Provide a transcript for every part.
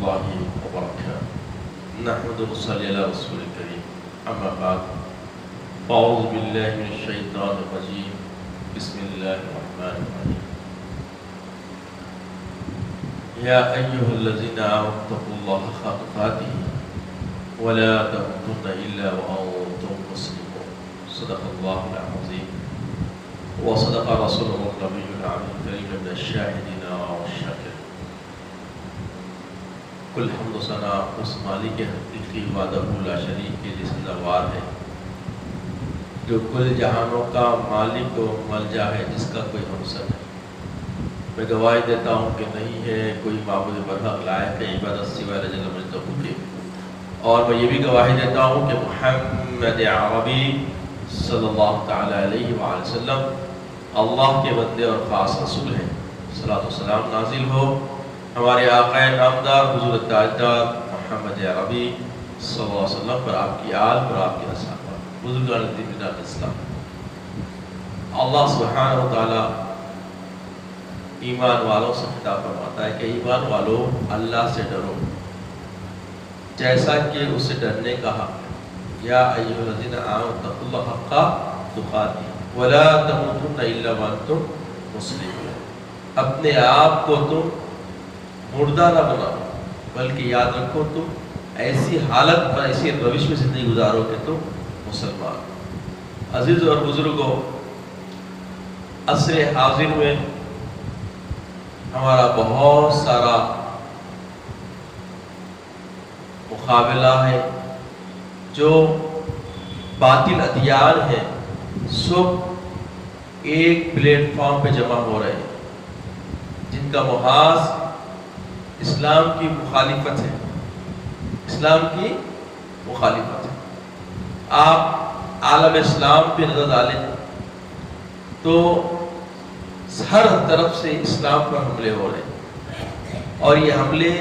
الله وبركاته. نحمد ونصلي على رسول الكريم. أما بعد، أعوذ بالله من الشيطان الرجيم. بسم الله الرحمن الرحيم. يا أيها الذين آمنوا اتقوا الله حق تقاته ولا تموتن إلا وأنتم مسلمون. صدق الله العظيم وصدق رسوله النبي العظيم الكريم من الشاهدين والشاكرين. کل حمد و ثنا اس مالک حقیقی وحدہ لا شریک کے لیے سزاوار ہے، جو کل جہانوں کا مالک و ملجا ہے، جس کا کوئی ہمسر نہیں۔ میں گواہی دیتا ہوں کہ نہیں ہے کوئی معبود برحق لائق ہے عبادت سوائے جل مجدہ کے، اور میں یہ بھی گواہی دیتا ہوں کہ محمد عربی صلی اللہ تعالی علیہ وآلہ وسلم اللہ کے بندے اور خاص رسول ہیں۔ صلاۃ و سلام نازل ہو ہمارے آقا نامدار حضور تاجدار محمد عربی صلی اللہ علیہ وسلم پر، آپ کی آل پر، آپ کے اصحاب پر، بزرگان دین اسلام۔ اللہ سبحانہ و تعالی ایمان والوں سے خطاب فرماتا ہے کہ ایمان والوں اللہ سے ڈرو جیسا کہ اسے ڈرنے کا حق ہے۔ یا ایھا الذین آمنوا اتقوا اللہ حق تقاتہ ولا تموتن الا وانتم مسلمون۔ اپنے آپ کو تم مردہ نہ بناؤ، بلکہ یاد رکھو تم ایسی حالت پر، ایسی روش میں زندگی گزارو کہ تم مسلمان۔ عزیز اور بزرگوں، عصر حاضر میں ہمارا بہت سارا مقابلہ ہے، جو باطل ادیان ہیں سب ایک پلیٹ فارم پہ جمع ہو رہے ہیں، جن کا محاذ اسلام کی مخالفت ہے، اسلام کی مخالفت ہے۔ آپ عالم اسلام پہ نظر ڈالیں تو ہر طرف سے اسلام پر حملے ہو رہے ہیں، اور یہ حملے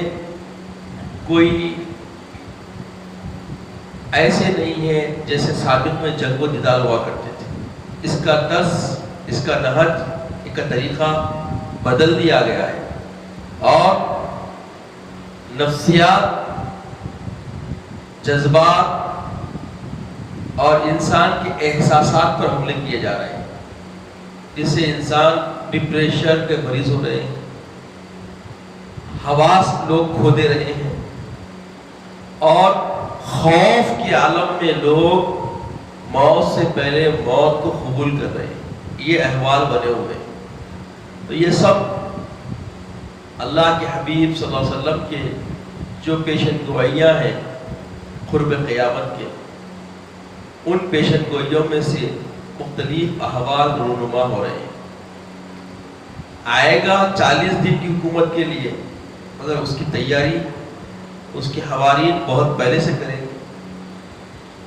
کوئی ایسے نہیں ہیں جیسے سابق میں جنگ و جدال ہوا کرتے تھے۔ اس کا طرز، اس کا نہج، اس کا طریقہ بدل دیا گیا ہے، اور نفسیات، جذبات اور انسان کے احساسات پر حملے کیے جا رہے ہیں، جس سے انسان ڈپریشن کے مریض ہو رہے ہیں، حواس لوگ کھو دے رہے ہیں، اور خوف کے عالم میں لوگ موت سے پہلے موت کو قبول کر رہے ہیں۔ یہ احوال بنے ہوئے ہیں۔ تو یہ سب اللہ کے حبیب صلی اللہ علیہ وسلم کے جو پیشن گوئیاں ہیں قرب قیامت کے، ان پیشن گوئیوں میں سے مختلف احوال رونما ہو رہے ہیں۔ آئے گا 40 دن کی حکومت کے لیے، مگر اس کی تیاری اس کے حوارین بہت پہلے سے کریں گے،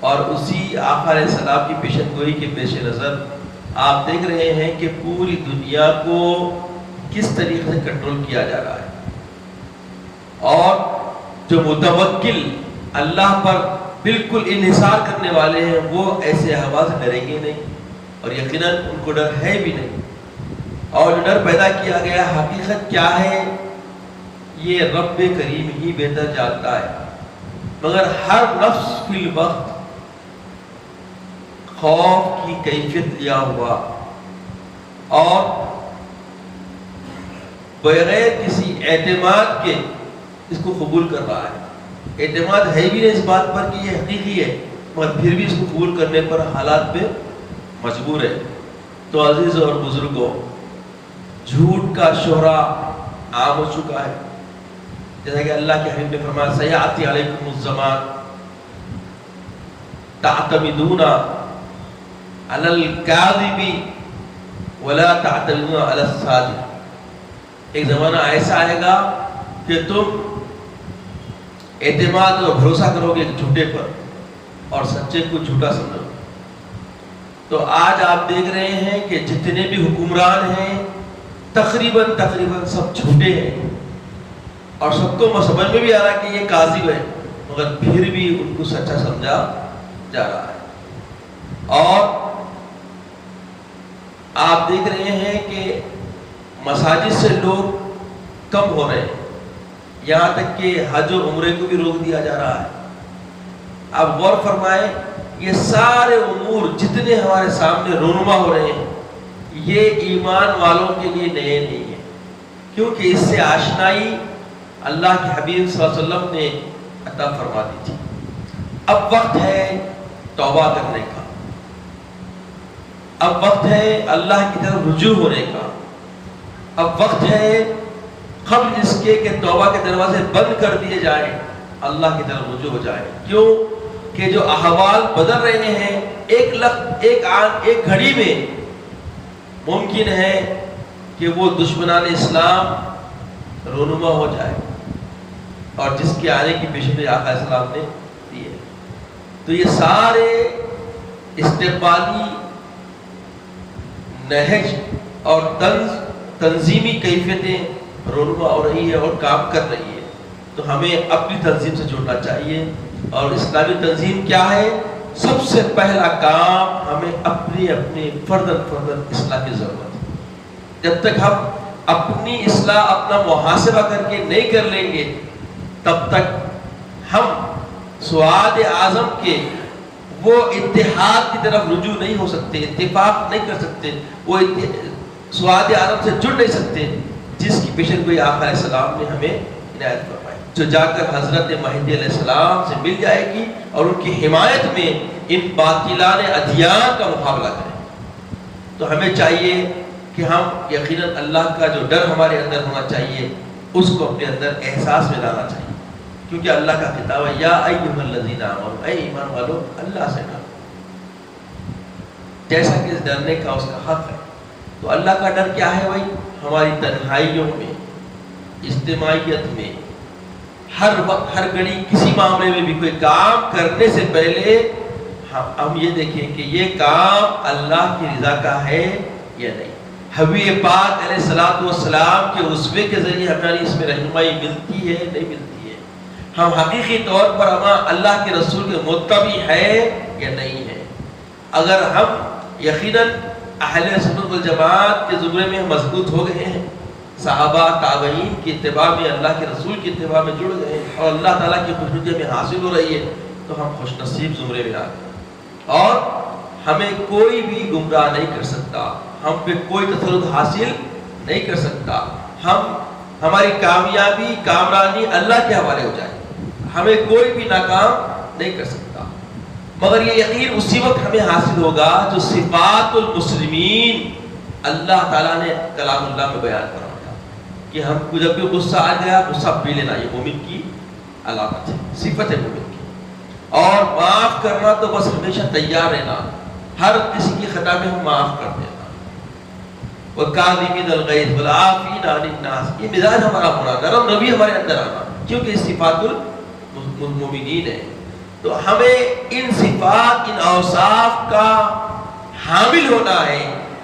اور اسی آقا علیہ السلام کی پیشن گوئی کے پیش نظر آپ دیکھ رہے ہیں کہ پوری دنیا کو کس طریقے سے کنٹرول کیا جا رہا ہے، اور جو متوکل اللہ پر بالکل انحصار کرنے والے ہیں وہ ایسے احوال سے ڈریں گے نہیں، اور یقیناً ان کو ڈر ہے بھی نہیں۔ اور جو ڈر پیدا کیا گیا حقیقت کیا ہے یہ رب کریم ہی بہتر جانتا ہے، مگر ہر نفس فی الوقت خوف کی کیفیت لیا ہوا اور بغیر کسی اعتماد کے اس کو قبول کر رہا ہے۔ اعتماد ہے بھی نہیں اس بات پر کہ یہ حقیقی ہے، مگر پھر بھی اس کو قبول کرنے پر حالات پہ مجبور ہے۔ تو عزیز اور بزرگوں، جھوٹ کا شہرہ عام ہو چکا ہے، جیسا کہ اللہ کے حبیب نے فرمایا سیاتی علیکم الزمان تعتمدون علی الکاذب ولا تعتمدون علی الصادق۔ ایک زمانہ ایسا آئے گا کہ تم اعتماد اور بھروسہ کرو گے جھوٹے پر اور سچے کو جھوٹا سمجھو۔ تو آج آپ دیکھ رہے ہیں کہ جتنے بھی حکمران ہیں تقریباً سب جھوٹے ہیں، اور سب کو سمجھ میں بھی آ رہا ہے کہ یہ کاذب ہے، مگر پھر بھی ان کو سچا سمجھا جا رہا ہے۔ اور آپ دیکھ رہے ہیں کہ مساجد سے لوگ کم ہو رہے ہیں، یہاں تک کہ حج و عمرے کو بھی روک دیا جا رہا ہے۔ آپ غور فرمائیں، یہ سارے امور جتنے ہمارے سامنے رونما ہو رہے ہیں یہ ایمان والوں کے لیے نئے نہیں ہیں، کیونکہ اس سے آشنائی اللہ کے حبیب صلی اللہ علیہ وسلم نے عطا فرما دی تھی۔ اب وقت ہے توبہ کرنے کا، اب وقت ہے اللہ کی طرف رجوع ہونے کا، اب وقت ہے قبل اس کے کہ توبہ کے دروازے بند کر دیے جائیں اللہ کی طرف رجوع ہو جائے۔ کیوں کہ جو احوال بدل رہے ہیں ایک گھڑی میں ممکن ہے کہ وہ دشمنان اسلام رونما ہو جائے، اور جس کے آنے کی پیشنگوئی آقا السلام نے دی ہے۔ تو یہ سارے استقبالی نہج اور تنظیمی کیفیتیں رونما ہو رہی ہے اور کام کر رہی ہے، تو ہمیں اپنی تنظیم سے جڑنا چاہیے۔ اور اسلامی تنظیم کیا ہے؟ سب سے پہلا کام ہمیں اپنی فردن اصلاح کی ضرورت ہے۔ جب تک ہم اپنی اصلاح اپنا محاسبہ کر کے نہیں کر لیں گے تب تک ہم سعاد اعظم کے وہ اتحاد کی طرف رجوع نہیں ہو سکتے، اتفاق نہیں کر سکتے، وہ سعاد اعظم سے جڑ نہیں سکتے جس کی پیشن گوئی آقا علیہ السلام نے ہمیں عنایت فرمائی، جو جا کر حضرت مہدی علیہ السلام سے مل جائے گی اور ان کی حمایت میں ان باطلان ادیان کا مقابلہ کریں۔ تو ہمیں چاہیے کہ ہم یقیناً اللہ کا جو ڈر ہمارے اندر ہونا چاہیے اس کو اپنے اندر احساس میں لانا چاہیے، کیونکہ اللہ کا خطاب ہے یا ایھا الذین آمنوا، اے ایمان والو اللہ سے ڈرو، جیسا کہ اس ڈرنے کا اس کا حق ہے۔ تو اللہ کا ڈر کیا ہے بھائی؟ ہماری تنہائیوں میں، اجتماعیت میں، ہر وقت ہر گھڑی کسی معاملے میں بھی کوئی کام کرنے سے پہلے ہم یہ دیکھیں کہ یہ کام اللہ کی رضا کا ہے یا نہیں۔ حبیب پاک علیہ الصلوۃ والسلام کے اسوے کے ذریعے ہماری اس میں رہنمائی ملتی ہے نہیں ملتی ہے، ہم حقیقی طور پر ہم اللہ کے رسول کے متبع ہے یا نہیں ہے۔ اگر ہم یقیناً اہل سنت والجماعت کے زمرے میں مضبوط ہو گئے ہیں، صحابہ تابعین کی اتباع میں، اللہ کے رسول کی اتباع میں جڑ گئے ہیں اور اللہ تعالیٰ کی خوشنودی ہمیں حاصل ہو رہی ہے، تو ہم خوش نصیب زمرے میں آ گئے، اور ہمیں کوئی بھی گمراہ نہیں کر سکتا، ہم پہ کوئی تسلط حاصل نہیں کر سکتا، ہماری کامیابی کامرانی اللہ کے حوالے ہو جائے، ہمیں کوئی بھی ناکام نہیں کر سکتا۔ مگر یہ یقین اسی وقت ہمیں حاصل ہوگا جو صفات المسلمین اللہ تعالیٰ نے کلام اللہ میں بیان کرا کہ ہم کو جب بھی غصہ آ گیا غصہ پی لینا، یہ مومن کی علامت ہے، صفت ہے مومن کی، اور معاف کرنا تو بس ہمیشہ تیار رہنا، ہر کسی کی خطا میں ہم معاف کر دینا، وَالْكَاظِمِينَ الْغَيْظَ وَالْعَافِينَ عَنِ النَّاسِ، یہ مزاج ہمارا ہونا، نرم نبی ہمارے اندر آنا، کیونکہ اس صفات المؤمنین ہے۔ تو ہمیں ان صفات ان اوصاف کا حامل ہونا ہے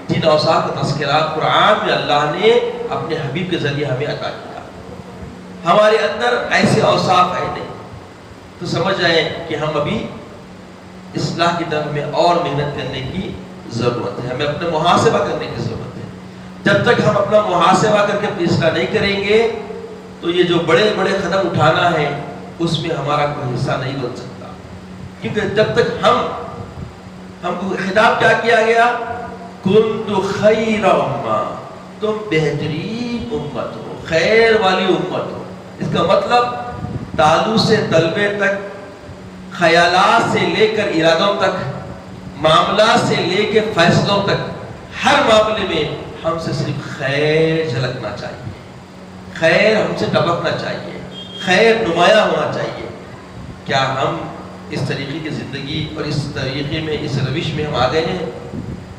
جن اوصاف کا تذکرہ قرآن میں اللہ نے اپنے حبیب کے ذریعے ہمیں عطا کیا۔ ہمارے اندر ایسے اوصاف ہیں نہیں، تو سمجھ جائیں کہ ہم ابھی اصلاح کی طرف میں اور محنت کرنے کی ضرورت ہے، ہمیں اپنا محاسبہ کرنے کی ضرورت ہے۔ جب تک ہم اپنا محاسبہ کر کے اپنی اصلاح نہیں کریں گے تو یہ جو بڑے بڑے قدم اٹھانا ہے اس میں ہمارا کوئی حصہ نہیں بن سکتا، کیونکہ جب تک ہم کو خطاب کیا کیا گیا، کنتم خیر امہ، تم بہترین امت ہو، خیر والی امت ہو۔ اس کا مطلب تالو سے تلوے تک، خیالات سے لے کر ارادوں تک، معاملات سے لے کے فیصلوں تک، ہر معاملے میں ہم سے صرف خیر جھلکنا چاہیے، خیر ہم سے ٹپکنا چاہیے، خیر نمایاں ہونا چاہیے۔ کیا ہم اس طریقے کی زندگی اور اس طریقے میں، اس روش میں ہم آ گئے ہیں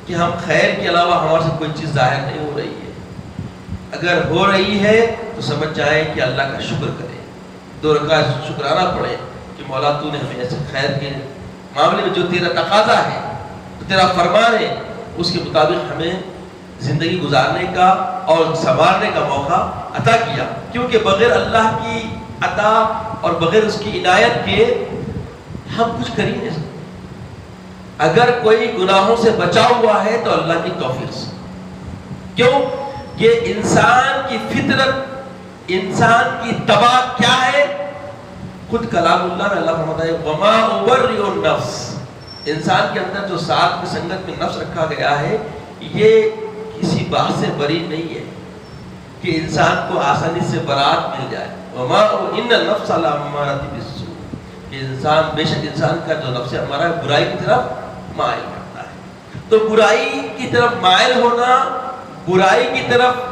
کہ ہم خیر کے علاوہ ہمارے سے کوئی چیز ظاہر نہیں ہو رہی ہے؟ اگر ہو رہی ہے تو سمجھ جائیں کہ اللہ کا شکر کریں، 2 رکعت شکرانہ پڑھیں کہ مولا تو نے ہمیں ایسے خیر کے معاملے میں جو تیرا تقاضا ہے، جو تیرا فرمان ہے، اس کے مطابق ہمیں زندگی گزارنے کا اور سنوارنے کا موقع عطا کیا، کیونکہ بغیر اللہ کی عطا اور بغیر اس کی عنایت کے ہم کچھ کر ہی نہیں سکتے۔ اگر کوئی گناہوں سے بچا ہوا ہے تو اللہ کی توفیق سے، کیوں کہ انسان کی فطرت انسان کی تباہ کیا ہے؟ خود کلام اللہ میں اللہ فرماتا ہے وما ابرئ النفس، انسان کے اندر جو ساتھ میں سنگت میں نفس رکھا گیا ہے یہ کسی بات سے بری نہیں ہے کہ انسان کو آسانی سے برات مل جائے. وما ان النفس لامارۃ بالسوء، کہ انسان بے شک انسان کا جو نفس ہمارا ہے برائی کی طرف مائل کرتا ہے. تو برائی کی طرف مائل ہونا، برائی کی طرف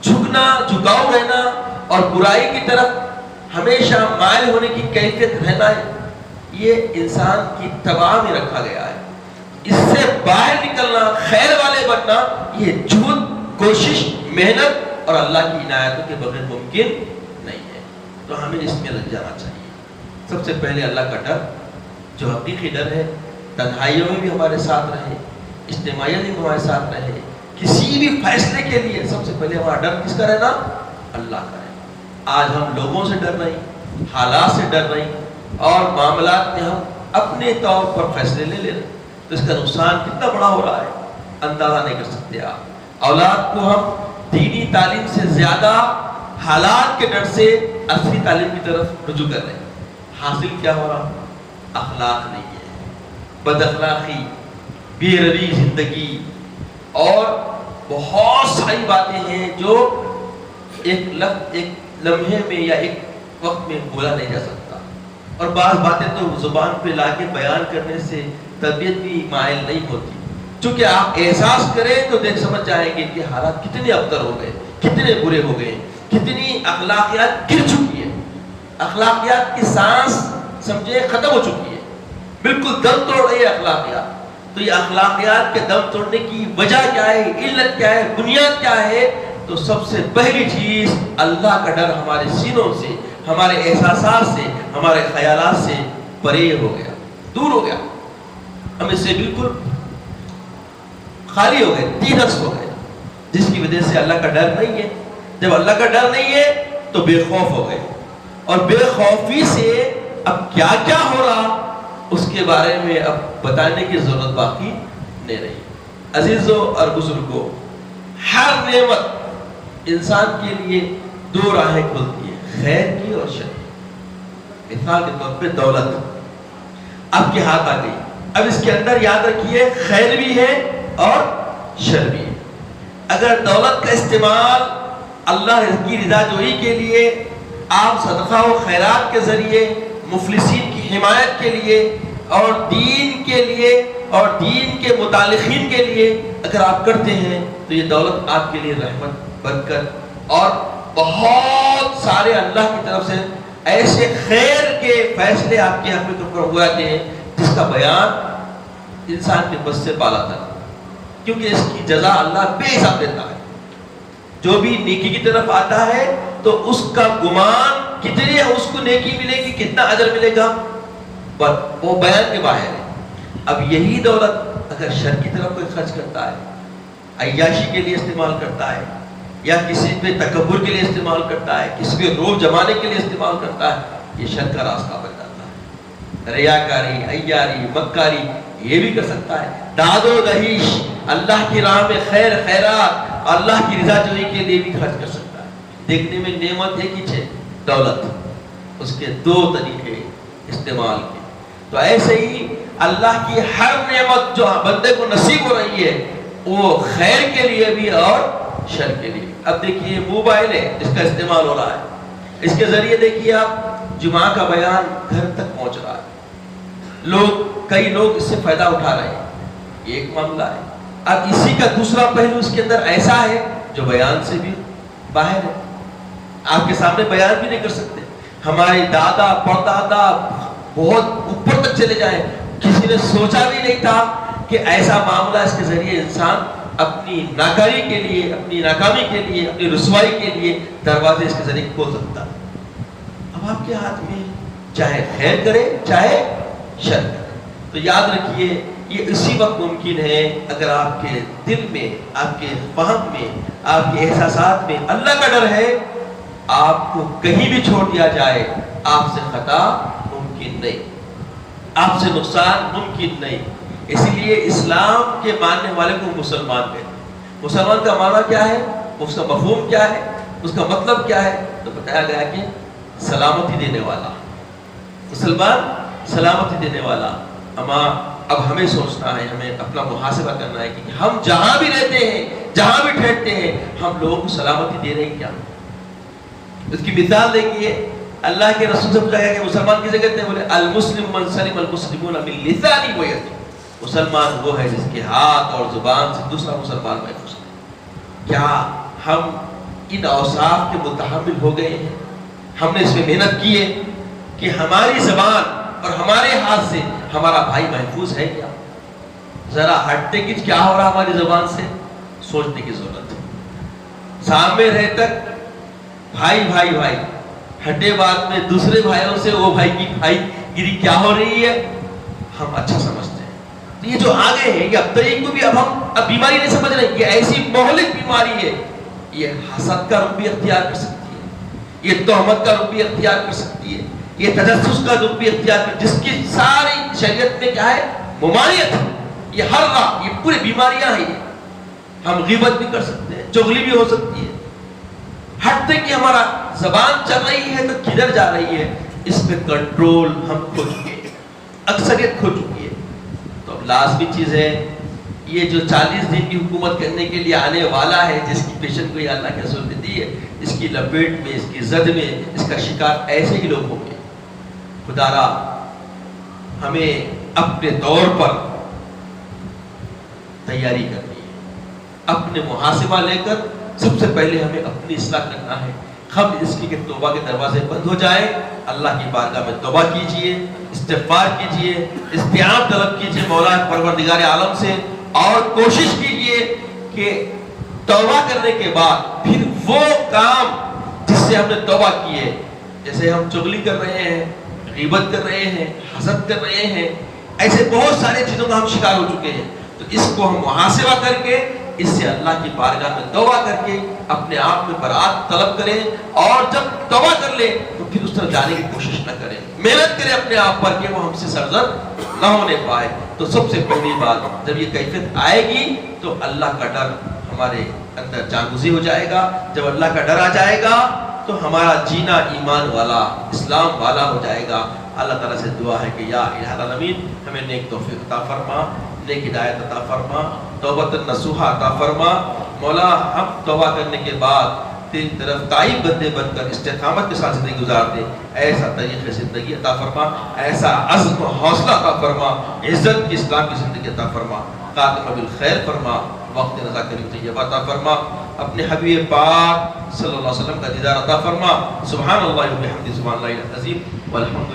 جھکنا، جھکاؤ رہنا اور برائی کی طرف ہمیشہ مائل ہونے کی کیفیت رہنا ہے، یہ انسان کی تباہ میں رکھا گیا ہے. اس سے باہر نکلنا، خیر والے بننا، یہ جہد، کوشش، محنت اور اللہ کی عنایتوں کے بغیر ممکن نہیں ہے. تو ہمیں اس میں لگ جانا چاہیے. سب سے پہلے اللہ کا ڈر، جو حقیقی ڈر ہے، تنہائیوں میں بھی ہمارے ساتھ رہے، اجتماعیت میں بھی ہمارے ساتھ رہے. کسی بھی فیصلے کے لیے سب سے پہلے ہمارا ڈر کس کا رہنا؟ اللہ کا رہنا. آج ہم لوگوں سے ڈر رہے، حالات سے ڈر رہے اور معاملات میں ہم اپنے طور پر فیصلے لے رہے، تو اس کا نقصان کتنا بڑا ہو رہا ہے اندازہ نہیں کر سکتے آپ. اولاد کو ہم دینی تعلیم سے زیادہ حالات کے ڈر سے اصلی تعلیم کی طرف رجوع کر رہے ہیں. حاصل کیا ہو رہا؟ اخلاق نہیں ہے، بد اخلاقی، بے روی زندگی اور بہت ساری باتیں ہیں جو ایک لمحے میں یا ایک وقت میں بولا نہیں جا سکتا. اور بعض باتیں تو زبان پہ لا کے بیان کرنے سے طبیعت بھی مائل نہیں ہوتی. چونکہ آپ احساس کریں تو دیکھ سمجھ جائیں گے کہ حالات کتنے ابتر ہو گئے، کتنے برے ہو گئے، کتنی اخلاقیات گر چکی ہے، اخلاقیات کی سانس سمجھے ختم ہو چکی ہے، بالکل دم توڑ رہی ہے اخلاقیات. تو یہ اخلاقیات کے دم توڑنے کی وجہ کیا ہے، علت کیا ہے، بنیاد کیا ہے؟ تو سب سے پہلی چیز اللہ کا ڈر ہمارے سینوں سے، ہمارے احساسات سے، ہمارے خیالات سے پرے ہو گیا، دور ہو گیا. ہم اس سے بالکل خالی ہو گئے، تیرس ہو گئے، جس کی وجہ سے اللہ کا ڈر نہیں ہے. جب اللہ کا ڈر نہیں ہے تو بے خوف ہو گئے، اور بے خوفی سے اب کیا کیا ہو رہا اس کے بارے میں اب بتانے کی ضرورت باقی نہیں رہی. عزیزوں اور بزرگوں، ہر نعمت انسان کے لیے دو راہیں کھلتی ہیں، خیر کی اور شر کی. مثال کے طور پہ دولت آپ کے ہاتھ آ گئی، اب اس کے اندر یاد رکھیے خیر بھی ہے اور شر بھی ہے. اگر دولت کا استعمال اللہ کی رضا جوئی کے لیے، آپ صدقہ و خیرات کے ذریعے، مفلسین کی حمایت کے لیے اور دین کے لیے اور دین کے متعلقین کے لیے اگر آپ کرتے ہیں تو یہ دولت آپ کے لیے رحمت، برکت اور بہت سارے اللہ کی طرف سے ایسے خیر کے فیصلے آپ کے حق میں ہو جاتے ہیں جس کا بیان انسان کے بس سے بالا تر، کیونکہ اس کی جزا اللہ بے حساب دیتا ہے. جو بھی نیکی کی طرف آتا ہے تو اس کا گمان کتنی اس کو نیکی ملے گی، کتنا اجر ملے گا، وہ بیان کے باہر ہے. اب یہی دولت اگر شر کی طرف کوئی خرچ کرتا ہے، عیاشی کے لیے استعمال کرتا ہے، یا کسی پہ تکبر کے لیے استعمال کرتا ہے، کسی پہ روب جمانے کے لیے استعمال کرتا ہے، یہ شر کا راستہ بن جاتا ہے. ریاکاری، عیاری، مکاری یہ بھی کر سکتا ہے. داد و دہیش، اللہ کی راہ میں خیر خیرات، اللہ کی رضا جوئی کے لیے بھی خرچ کر سکتا ہے. دیکھنے میں نعمت ایک ہی ہے دولت، اس کے دو طریقے استعمال کے. تو ایسے ہی اللہ کی ہر نعمت جو بندے کو نصیب ہو رہی ہے وہ خیر کے لیے بھی اور شر کے لیے. اب دیکھیے موبائل ہے جس کا استعمال ہو رہا ہے، اس کے ذریعے دیکھیے آپ جمعہ کا بیان گھر تک پہنچ رہا ہے، کئی لوگ اس سے فائدہ اٹھا رہے ہیں، یہ ایک معاملہ ہے. اب اسی کا دوسرا پہلو اس کے اندر ایسا ہے جو بیان سے بھی باہر ہے، آپ کے سامنے بیان بھی نہیں کر سکتے. ہمارے دادا پردادا بہت اوپر تک چلے جائیں، کسی نے سوچا بھی نہیں تھا کہ ایسا معاملہ اس کے ذریعے انسان اپنی ناکاری کے لیے، اپنی ناکامی کے لیے، اپنی رسوائی کے لیے دروازے اس کے ذریعے کھول سکتا. اب آپ کے ہاتھ میں چاہے خیر کرے چاہے شر کرے. تو یاد رکھیے یہ اسی وقت ممکن ہے اگر آپ کے دل میں، آپ کے فہم میں، آپ کے احساسات میں اللہ کا ڈر ہے. آپ کو کہیں بھی چھوڑ دیا جائے آپ سے خطا ممکن نہیں، آپ سے نقصان ممکن نہیں. اسی لیے اسلام کے ماننے والے کو مسلمان کہتے ہیں. مسلمان کا معنی کیا ہے، اس کا مفہوم کیا ہے؟ اس کا مطلب کیا ہے؟ تو بتایا گیا کہ سلامتی دینے والا، مسلمان سلامتی دینے والا۔ اما اب ہمیں سوچنا ہے، ہمیں اپنا محاسبہ کرنا ہے کہ ہم جہاں بھی رہتے ہیں، جہاں بھی ٹھہرتے ہیں، ہم لوگوں کو سلامتی دے رہے ہیں کیا؟ اس کی مثال دیکھیے، اللہ کے رسول سے پوچھا گیا کہ مسلمان کسے کہتے ہیں؟ بولے المسلم من سلم المسلمون من لسانه ويده۔ مسلمان وہ ہے جس کے ہاتھ اور زبان سے دوسرا مسلمان محفوظ ہے۔ کیا ہم ان اوصاف کے متحمل ہو گئے ہیں؟ ہم نے اس میں محنت کی ہے کہ ہماری زبان اور ہمارے ہاتھ سے ہمارا بھائی محفوظ ہے کیا؟ ذرا ہٹتے کہ کیا ہو رہا ہماری زبان سے، سوچنے کی ضرورت ہے۔ سامنے رہ تک بھائی بھائی بھائی، ہٹے بعد میں دوسرے بھائیوں سے وہ بھائی کی بھائی گیری کیا ہو رہی ہے، ہم اچھا سمجھتے ہیں۔ تو یہ جو آگے ہے، یہ اب طریق کو بھی اب بیماری نہیں سمجھ رہے، یہ ایسی مہلک بیماری ہے، یہ حسد کا رخ بھی اختیار کر سکتی ہے، یہ تہمت کا رخ بھی اختیار کر سکتی ہے، یہ تجسس کا رخ بھی اختیار کر، جس کی ساری شریعت میں کیا ہے؟ ممانعت ہے۔ یہ ہر راہ، یہ پوری بیماریاں ہیں۔ ہم غیبت بھی کر سکتے ہیں، چغلی بھی ہو سکتی ہے۔ ہٹتے کہ ہمارا زبان چل رہی ہے تو کدھر جا رہی ہے، اس پہ کنٹرول ہم کھو چکے ہیں، اکثریت کھو چکی ہے۔ تو اب لازمی چیز ہے، یہ جو 40 دن کی حکومت کرنے کے لیے آنے والا ہے، جس کی پیشن کو اللہ کے رسول نے دی ہے، اس کی لپیٹ میں، اس کی زد میں، اس کا شکار ایسے ہی لوگ ہوں گے۔ خدا را ہمیں اپنے طور پر تیاری کرنی ہے، اپنے محاسبہ لے کر سب سے پہلے ہمیں اپنی اصلاح کرنا ہے۔ قبل اس کی کہ توبہ کے دروازے بند ہو جائے، اللہ کی بارگاہ میں توبہ کیجئے، استغفار کیجئے، استعانت طلب کیجئے مولا پروردگار عالم سے، اور کوشش کیجئے کہ توبہ کرنے کے بعد پھر وہ کام جس سے ہم نے توبہ کی ہے، جیسے ہم چغلی کر رہے ہیں، غیبت کر رہے ہیں، حسد کر رہے ہیں، ایسے بہت سارے چیزوں کا ہم شکار ہو چکے ہیں، تو اس کو ہم محاسبہ کر کے، اس سے اللہ کی بارگاہ میں توبہ کر کے اپنے آپ میں برات طلب کریں، اور جب توبہ کر لیں تو پھر اس طرح جانے کی کوشش نہ کریں، محنت کریں اپنے آپ پر کہ وہ ہم سے سرزد نہ ہونے پائے۔ تو سب سے پہلی بات، جب یہ کیفیت آئے گی تو اللہ کا ڈر ہمارے اندر جاگزی ہو جائے گا۔ جب اللہ کا ڈر آ جائے گا تو ہمارا جینا ایمان والا، اسلام والا ہو جائے گا۔ اللہ تعالیٰ سے دعا ہے کہ یا الہ العالمین ہمیں نیک توفیق عطا فرما، نیک ہدایت عطا فرما، توبۃ نصوحہ عطا فرما۔ مولا ہم توبہ کرنے کے بعد تیری طرف تائب بندے بن کر استقامت کے ساتھ زندگی گزارتے، ایسا طریقے زندگی عطا فرما، ایسا عزم و حوصلہ عطا فرما، عزت کی اسلام کی زندگی عطا فرما، خاتمہ بالخیر فرما، وقت رضا کریم طیبہ عطا فرما، اپنے حبیب پاک صلی اللہ علیہ وسلم کا دیدار عطا فرما۔ سبحان اللہ و بحمدہ، سبحان اللہ العظیم والحمد